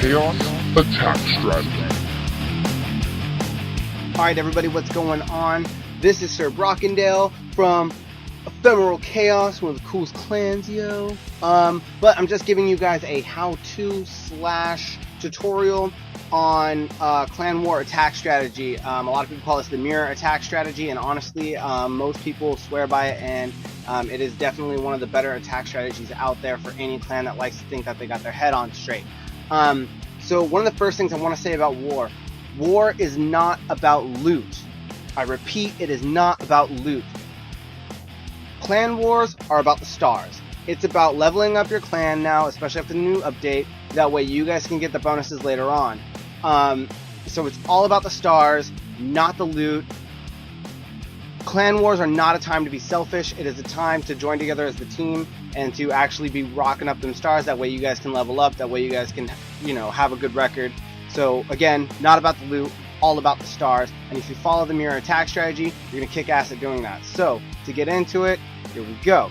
Chaos Attack Strategy. Alright everybody, what's going on? This is Sir Brockendale from Ephemeral Chaos, one of the coolest clans, yo. But I'm just giving you guys a how-to / tutorial on clan war attack strategy. A lot of people call this the mirror attack strategy, and honestly, most people swear by it, and it is definitely one of the better attack strategies out there for any clan that likes to think that they got their head on straight. So one of the first things I want to say about war is not about loot. I repeat, it is not about loot. Clan wars are about the stars. It's about leveling up your clan now, especially after the new update. That way you guys can get the bonuses later on. So it's all about the stars, not the loot. Clan wars are not a time to be selfish. It is a time to join together as the team and to actually be rocking up them stars. That way you guys can level up. That way you guys can, have a good record. So again, not about the loot, all about the stars. And if you follow the mirror attack strategy, you're going to kick ass at doing that. So to get into it, here we go.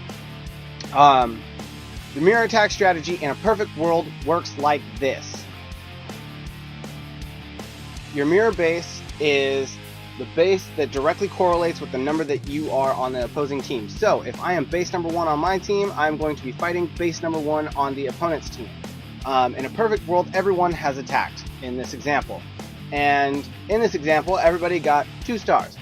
The mirror attack strategy in a perfect world works like this. Your mirror base is the base that directly correlates with the number that you are on the opposing team. So if I am base number 1 on my team, I'm going to be fighting base number 1 on the opponent's team. In a perfect world, everyone has attacked in this example. And in this example, everybody got 2 stars.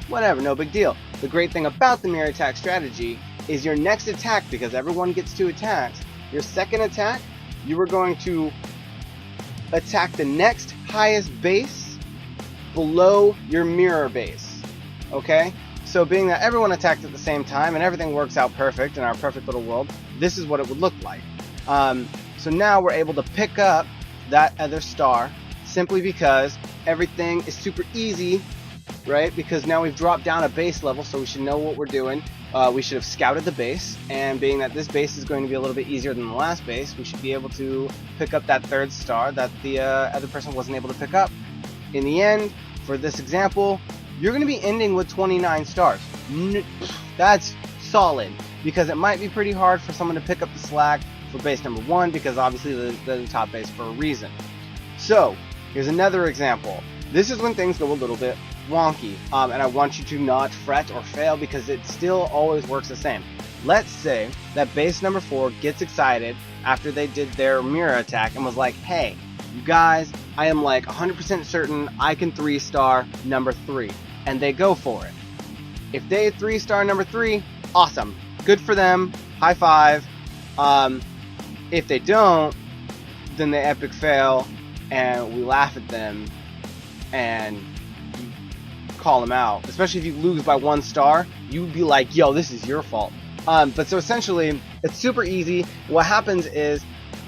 Whatever, no big deal. The great thing about the mirror attack strategy is your next attack, because everyone gets 2 attacks, your second attack, you are going to attack the next highest base below your mirror base. Okay? So being that everyone attacked at the same time and everything works out perfect in our perfect little world, this is what it would look like. So now we're able to pick up that other star simply because everything is super easy, right? Because now we've dropped down a base level, so we should know what we're doing. We should have scouted the base, and being that this base is going to be a little bit easier than the last base, we should be able to pick up that third star that the other person wasn't able to pick up. In the end, for this example, you're going to be ending with 29 stars. That's solid, because it might be pretty hard for someone to pick up the slack for base number 1, because obviously they're the top base for a reason. So, here's another example. This is when things go a little bit wonky, and I want you to not fret or fail, because it still always works the same. Let's say that base number 4 gets excited after they did their mirror attack and was like, hey, you guys, I am like 100% certain I can 3-star number 3, and they go for it. If they 3-star number 3, awesome, good for them, high five. If they don't, then they epic fail, and we laugh at them and call them out. Especially if you lose by 1 star, you'd be like, yo, this is your fault. But so essentially, it's super easy. What happens is,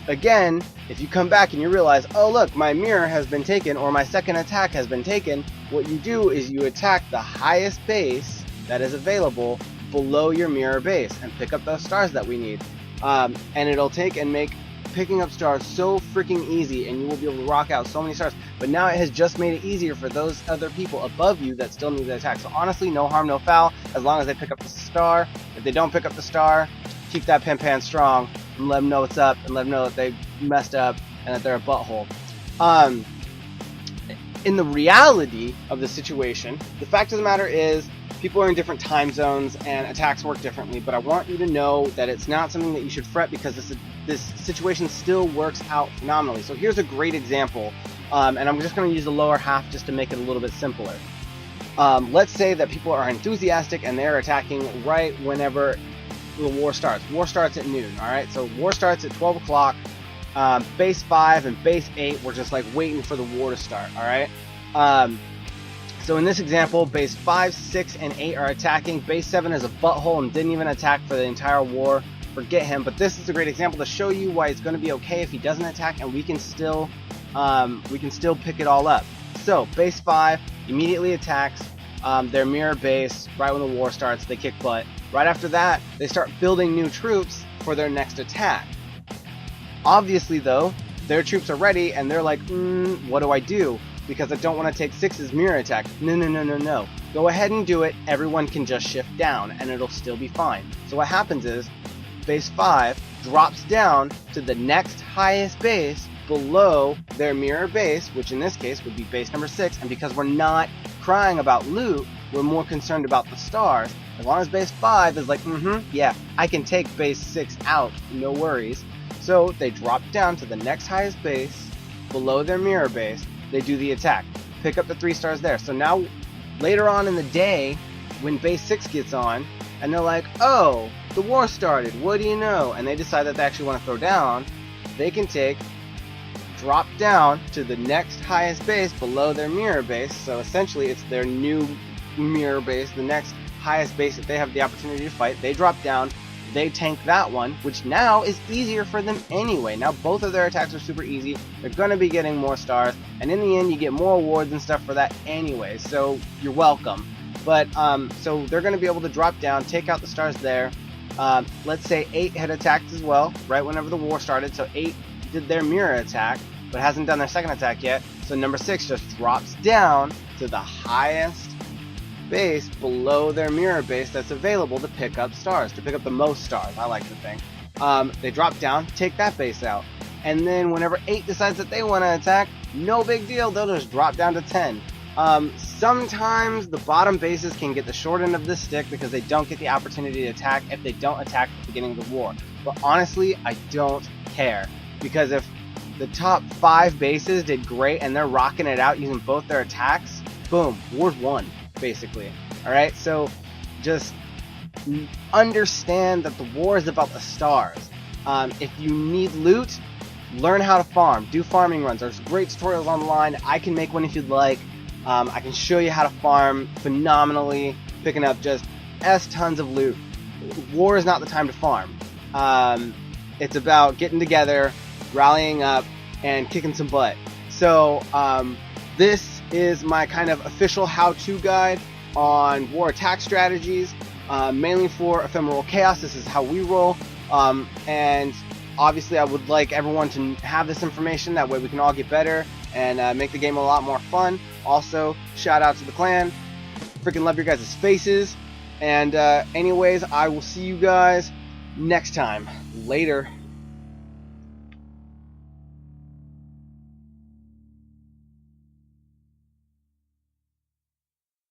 again, if you come back and you realize, oh look, my mirror has been taken, or my second attack has been taken, what you do is you attack the highest base that is available below your mirror base and pick up those stars that we need. And it'll take and make picking up stars so freaking easy, and you will be able to rock out so many stars. But now it has just made it easier for those other people above you that still need the attack. So honestly, no harm, no foul, as long as they pick up the star. If they don't pick up the star, keep that pan strong and let them know what's up, and let them know that they messed up and that they're a butthole. In the reality of the situation, the fact of the matter is, people are in different time zones and attacks work differently, but I want you to know that it's not something that you should fret, because this situation still works out phenomenally. So here's a great example, and I'm just going to use the lower half just to make it a little bit simpler. Let's say that people are enthusiastic and they're attacking right whenever the war starts. War starts at noon, alright? So war starts at 12 o'clock. Base 5 and base 8, we're just like waiting for the war to start, alright? So in this example, base 5, 6, and 8 are attacking. Base 7 is a butthole and didn't even attack for the entire war. Forget him. But this is a great example to show you why it's going to be okay if he doesn't attack, and we can still pick it all up. So base 5 immediately attacks their mirror base right when the war starts. They kick butt. Right after that, they start building new troops for their next attack. Obviously, though, their troops are ready, and they're like, what do I do? Because I don't want to take 6's mirror attack. No. Go ahead and do it. Everyone can just shift down, and it'll still be fine. So what happens is, base 5 drops down to the next highest base below their mirror base, which in this case would be base number 6. And because we're not crying about loot, we're more concerned about the stars. As long as base 5 is like, yeah, I can take base 6 out, no worries. So they drop down to the next highest base, below their mirror base, they do the attack. Pick up the 3 stars there. So now, later on in the day, when base 6 gets on, and they're like, oh, the war started, what do you know? And they decide that they actually want to throw down, they can drop down to the next highest base below their mirror base. So essentially it's their new mirror base, the next highest base that they have the opportunity to fight. They drop down, they tank that one, which now is easier for them anyway. Now both of their attacks are super easy. They're going to be getting more stars, and in the end you get more awards and stuff for that anyway, so you're welcome. But so they're going to be able to drop down, take out the stars there. Let's say 8 had attacked as well, right whenever the war started, so 8 did their mirror attack, but hasn't done their second attack yet. So number 6 just drops down to the highest base below their mirror base that's available to pick up stars, to pick up the most stars, I like to think. They drop down, take that base out, and then whenever 8 decides that they want to attack, no big deal, they'll just drop down to 10. Sometimes the bottom bases can get the short end of the stick because they don't get the opportunity to attack if they don't attack at the beginning of the war. But honestly, I don't care, because if the top 5 bases did great and they're rocking it out using both their attacks, boom, war's won, basically. Alright, so just understand that the war is about the stars. If you need loot, learn how to farm. Do farming runs. There's great tutorials online. I can make one if you'd like. I can show you how to farm phenomenally, picking up just tons of loot. War is not the time to farm. It's about getting together, rallying up, and kicking some butt. So this is my kind of official how-to guide on war attack strategies, mainly for Ephemeral Chaos. This is how we roll, and obviously I would like everyone to have this information, that way we can all get better and make the game a lot more fun. Also, shout out to the clan. Freaking love your guys' faces. And anyways, I will see you guys next time. Later.